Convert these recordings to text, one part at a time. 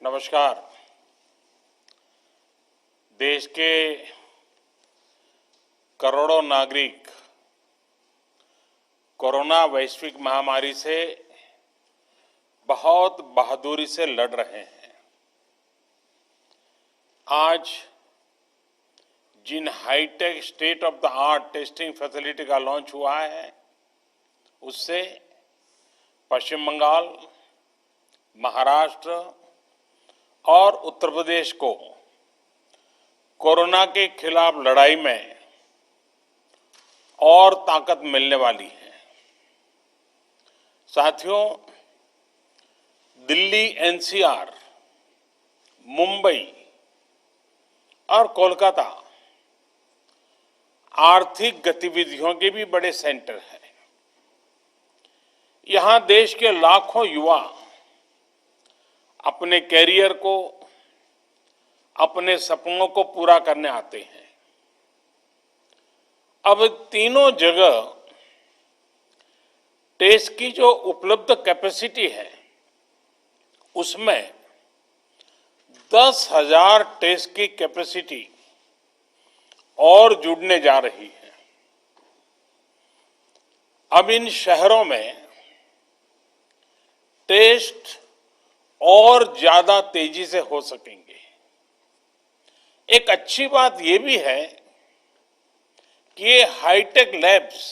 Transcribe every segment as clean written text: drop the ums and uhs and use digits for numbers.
नमस्कार। देश के करोड़ों नागरिक कोरोना वैश्विक महामारी से बहुत बहादुरी से लड़ रहे हैं। आज जिन high tech state of the art testing facility का लॉन्च हुआ है, उससे पश्चिम बंगाल, महाराष्ट्र और उत्तर प्रदेश को कोरोना के खिलाफ लड़ाई में और ताकत मिलने वाली है। साथियों, दिल्ली, एनसीआर, मुंबई और कोलकाता आर्थिक गतिविधियों के भी बड़े सेंटर हैं। यहां देश के लाखों युवा अपने कैरियर को, अपने सपनों को पूरा करने आते हैं। अब तीनों जगह टेस्ट की जो उपलब्ध कैपेसिटी है, उसमें 10,000 टेस्ट की कैपेसिटी और जुड़ने जा रही है। अब इन शहरों में टेस्ट और ज्यादा तेजी से हो सकेंगे। एक अच्छी बात यह भी है कि ये हाईटेक लैब्स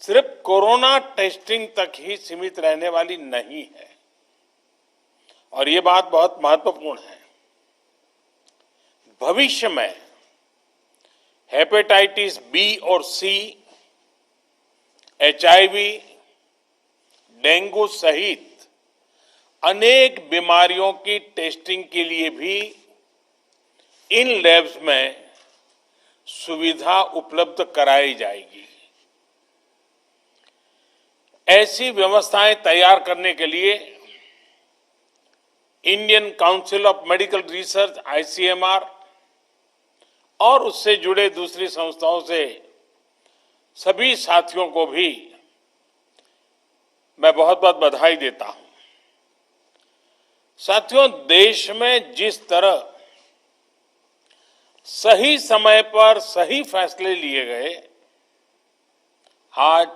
सिर्फ कोरोना टेस्टिंग तक ही सीमित रहने वाली नहीं है, और ये बात बहुत महत्वपूर्ण है। भविष्य में हेपेटाइटिस बी और सी, HIV, डेंगू सहित अनेक बीमारियों की टेस्टिंग के लिए भी इन लैब्स में सुविधा उपलब्ध कराई जाएगी। ऐसी व्यवस्थाएं तैयार करने के लिए Indian council of medical research ICMR और उससे जुड़े दूसरी संस्थाओं से सभी साथियों को भी मैं बहुत बहुत बधाई देता हूं। साथियों, देश में जिस तरह सही समय पर सही फैसले लिए गए, आज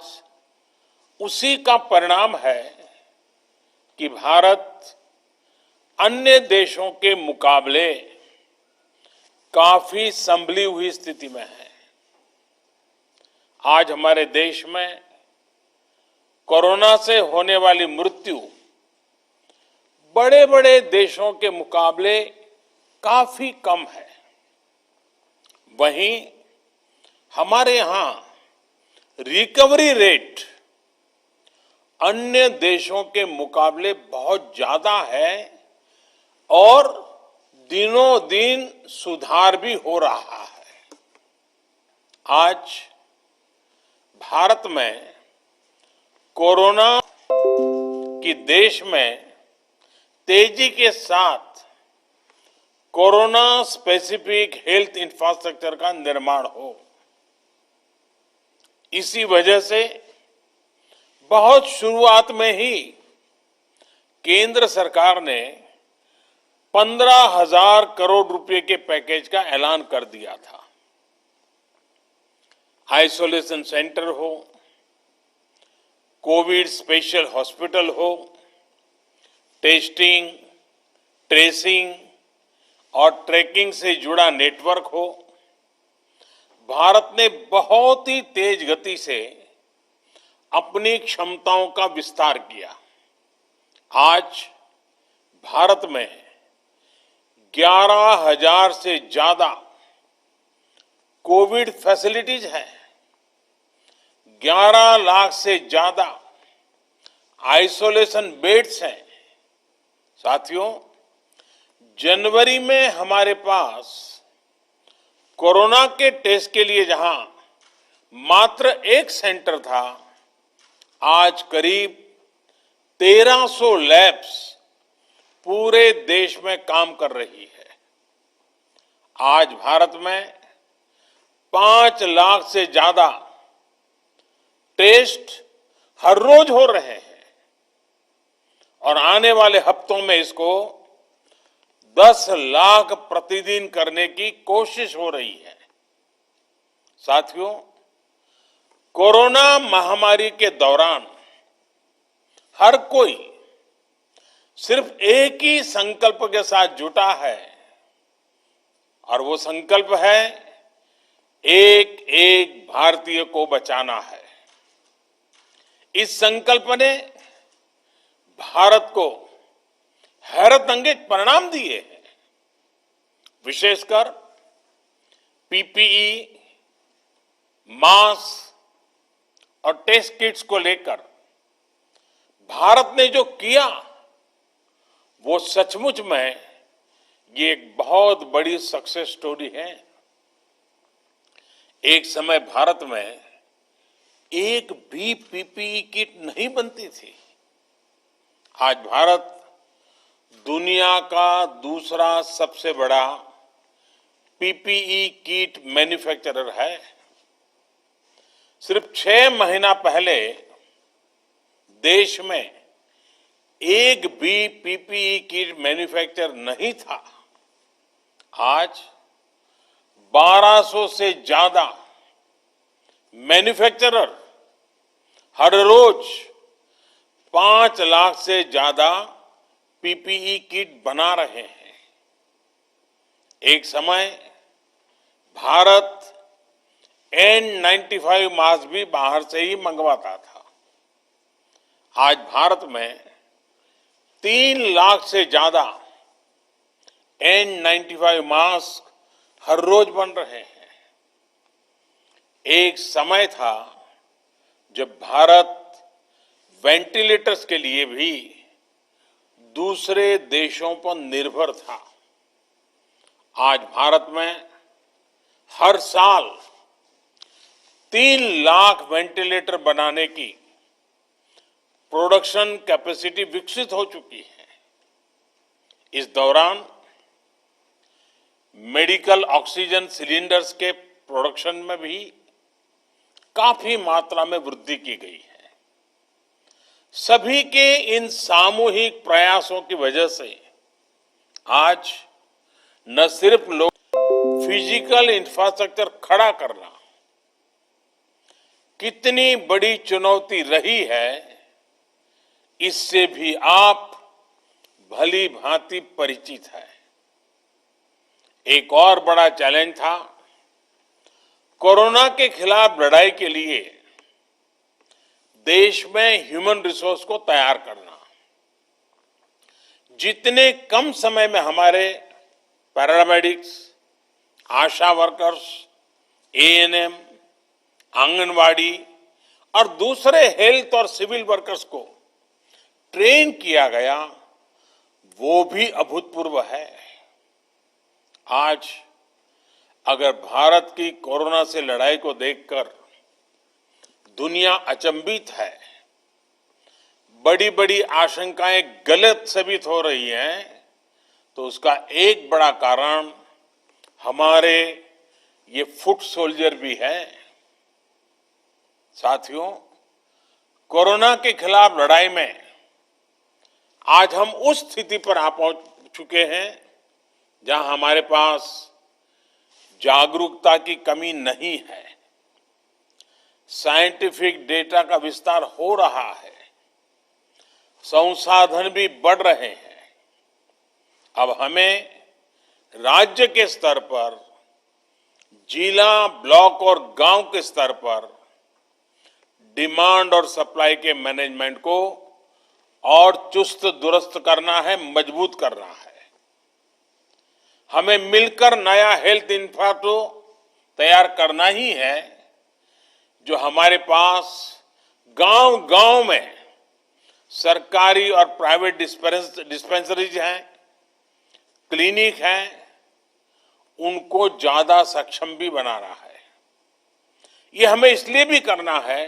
उसी का परिणाम है कि भारत अन्य देशों के मुकाबले काफी संभली हुई स्थिति में है। आज हमारे देश में कोरोना से होने वाली मृत्यु बड़े बड़े देशों के मुकाबले काफी कम है। वहीं हमारे यहां रिकवरी रेट अन्य देशों के मुकाबले बहुत ज्यादा है और दिनों दिन सुधार भी हो रहा है। आज भारत में कोरोना की देश में तेजी के साथ कोरोना स्पेसिफिक हेल्थ इंफ्रास्ट्रक्चर का निर्माण हो। इसी वजह से बहुत शुरुआत में ही केंद्र सरकार ने 15,000 करोड़ रुपए के पैकेज का ऐलान कर दिया था। आइसोलेशन सेंटर हो, कोविड स्पेशल हॉस्पिटल हो, टेस्टिंग, ट्रेसिंग और ट्रैकिंग से जुड़ा नेटवर्क हो, भारत ने बहुत ही तेज गति से अपनी क्षमताओं का विस्तार किया। आज भारत में 11,000 से ज्यादा कोविड फैसिलिटीज हैं, 11 लाख से ज्यादा आइसोलेशन बेड्स हैं। साथियों, जनवरी में हमारे पास कोरोना के टेस्ट के लिए जहां मात्र एक सेंटर था, आज करीब 1300 लैब्स पूरे देश में काम कर रही है। आज भारत में 5 लाख से ज्यादा टेस्ट हर रोज हो रहे हैं और आने वाले हफ्तों में इसको 10 लाख प्रतिदिन करने की कोशिश हो रही है। साथियों, कोरोना महामारी के दौरान हर कोई सिर्फ एक ही संकल्प के साथ जुटा है और वो संकल्प है एक एक भारतीय को बचाना है। इस संकल्प ने भारत को हैरतअंगेज परिणाम दिए हैं। विशेषकर पीपीई, मास्क और टेस्ट किट्स को लेकर भारत ने जो किया वो सचमुच में ये एक बहुत बड़ी सक्सेस स्टोरी है। एक समय भारत में एक भी पीपीई किट नहीं बनती थी। आज भारत दुनिया का दूसरा सबसे बड़ा पीपीई किट मैन्युफैक्चरर है। सिर्फ 6 महीना पहले देश में एक भी पीपीई किट मैन्युफैक्चर नहीं था। आज 1200 से ज्यादा मैन्युफैक्चरर हर रोज 5 लाख से ज्यादा पीपीई किट बना रहे हैं। एक समय भारत N95 मास्क भी बाहर से ही मंगवाता था। आज भारत में 3 लाख से ज्यादा N95 मास्क हर रोज बन रहे हैं। एक समय था जब भारत वेंटिलेटर्स के लिए भी दूसरे देशों पर निर्भर था। आज भारत में हर साल 3 लाख वेंटिलेटर बनाने की प्रोडक्शन कैपेसिटी विकसित हो चुकी है। इस दौरान मेडिकल ऑक्सीजन सिलेंडर्स के प्रोडक्शन में भी काफी मात्रा में वृद्धि की गई है। सभी के इन सामूहिक प्रयासों की वजह से आज न सिर्फ लोग फिजिकल इंफ्रास्ट्रक्चर खड़ा करना कितनी बड़ी चुनौती रही है, इससे भी आप भली भांति परिचित है। एक और बड़ा चैलेंज था कोरोना के खिलाफ लड़ाई के लिए देश में ह्यूमन रिसोर्स को तैयार करना। जितने कम समय में हमारे पैरामेडिक्स, आशा वर्कर्स, एएनएम, आंगनवाड़ी और दूसरे हेल्थ और सिविल वर्कर्स को ट्रेन किया गया, वो भी अभूतपूर्व है। आज अगर भारत की कोरोना से लड़ाई को देखकर दुनिया अचंभित है, बड़ी बड़ी आशंकाएं गलत साबित हो रही हैं, तो उसका एक बड़ा कारण हमारे ये फुट सोल्जर भी है। साथियों, कोरोना के खिलाफ लड़ाई में आज हम उस स्थिति पर आ पहुंच चुके हैं जहां हमारे पास जागरूकता की कमी नहीं है। साइंटिफिक डेटा का विस्तार हो रहा है, संसाधन भी बढ़ रहे हैं। अब हमें राज्य के स्तर पर, जिला, ब्लॉक और गांव के स्तर पर डिमांड और सप्लाई के मैनेजमेंट को और चुस्त दुरुस्त करना है, मजबूत करना है। हमें मिलकर नया हेल्थ इंफ्रास्ट्रक्चर तैयार करना ही है, जो हमारे पास गांव-गांव में सरकारी और प्राइवेट डिस्पेंसरीज हैं, क्लिनिक हैं, उनको ज्यादा सक्षम भी बनाना है। ये हमें इसलिए भी करना है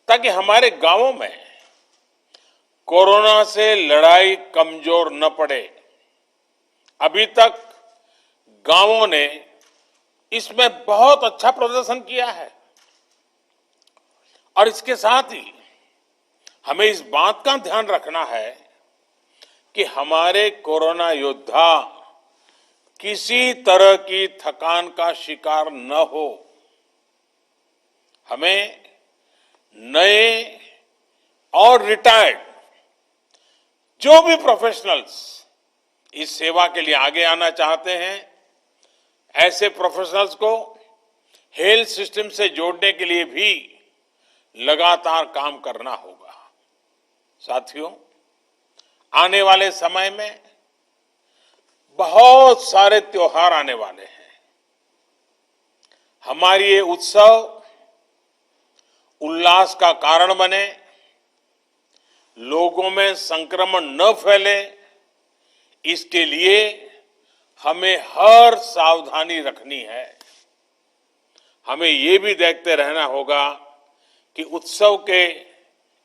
ताकि हमारे गांवों में कोरोना से लड़ाई कमजोर न पड़े। अभी तक गांवों ने इसमें बहुत अच्छा प्रदर्शन किया है और इसके साथ ही हमें इस बात का ध्यान रखना है कि हमारे कोरोना योद्धा किसी तरह की थकान का शिकार न हो। हमें नए और रिटायर्ड जो भी प्रोफेशनल्स इस सेवा के लिए आगे आना चाहते हैं, ऐसे प्रोफेशनल्स को हेल्थ सिस्टम से जोड़ने के लिए भी लगातार काम करना होगा। साथियों, आने वाले समय में बहुत सारे त्योहार आने वाले हैं। हमारी ये उत्सव उल्लास का कारण बने, लोगों में संक्रमण न फैले, इसके लिए हमें हर सावधानी रखनी है। हमें ये भी देखते रहना होगा कि उत्सव के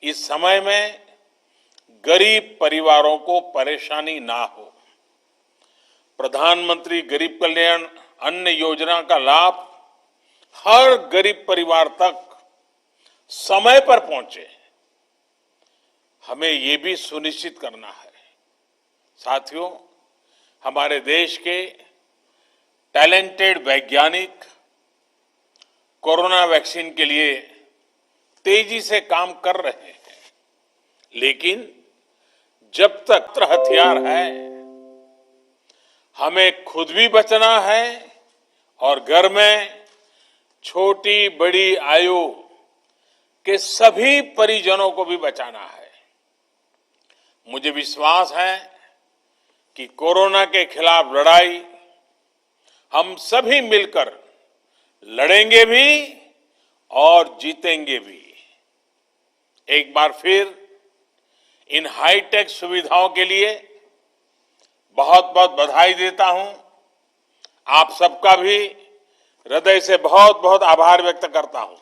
इस समय में गरीब परिवारों को परेशानी ना हो। प्रधानमंत्री गरीब कल्याण अन्न योजना का लाभ हर गरीब परिवार तक समय पर पहुंचे, हमें ये भी सुनिश्चित करना है। साथियों, हमारे देश के टैलेंटेड वैज्ञानिक कोरोना वैक्सीन के लिए तेजी से काम कर रहे हैं, लेकिन जब तक हथियार है, हमें खुद भी बचना है और घर में छोटी बड़ी आयु के सभी परिजनों को भी बचाना है। मुझे विश्वास है कि कोरोना के खिलाफ लड़ाई हम सभी मिलकर लड़ेंगे भी और जीतेंगे भी। एक बार फिर इन हाईटेक सुविधाओं के लिए बहुत बहुत बधाई देता हूं। आप सबका भी हृदय से बहुत बहुत आभार व्यक्त करता हूं।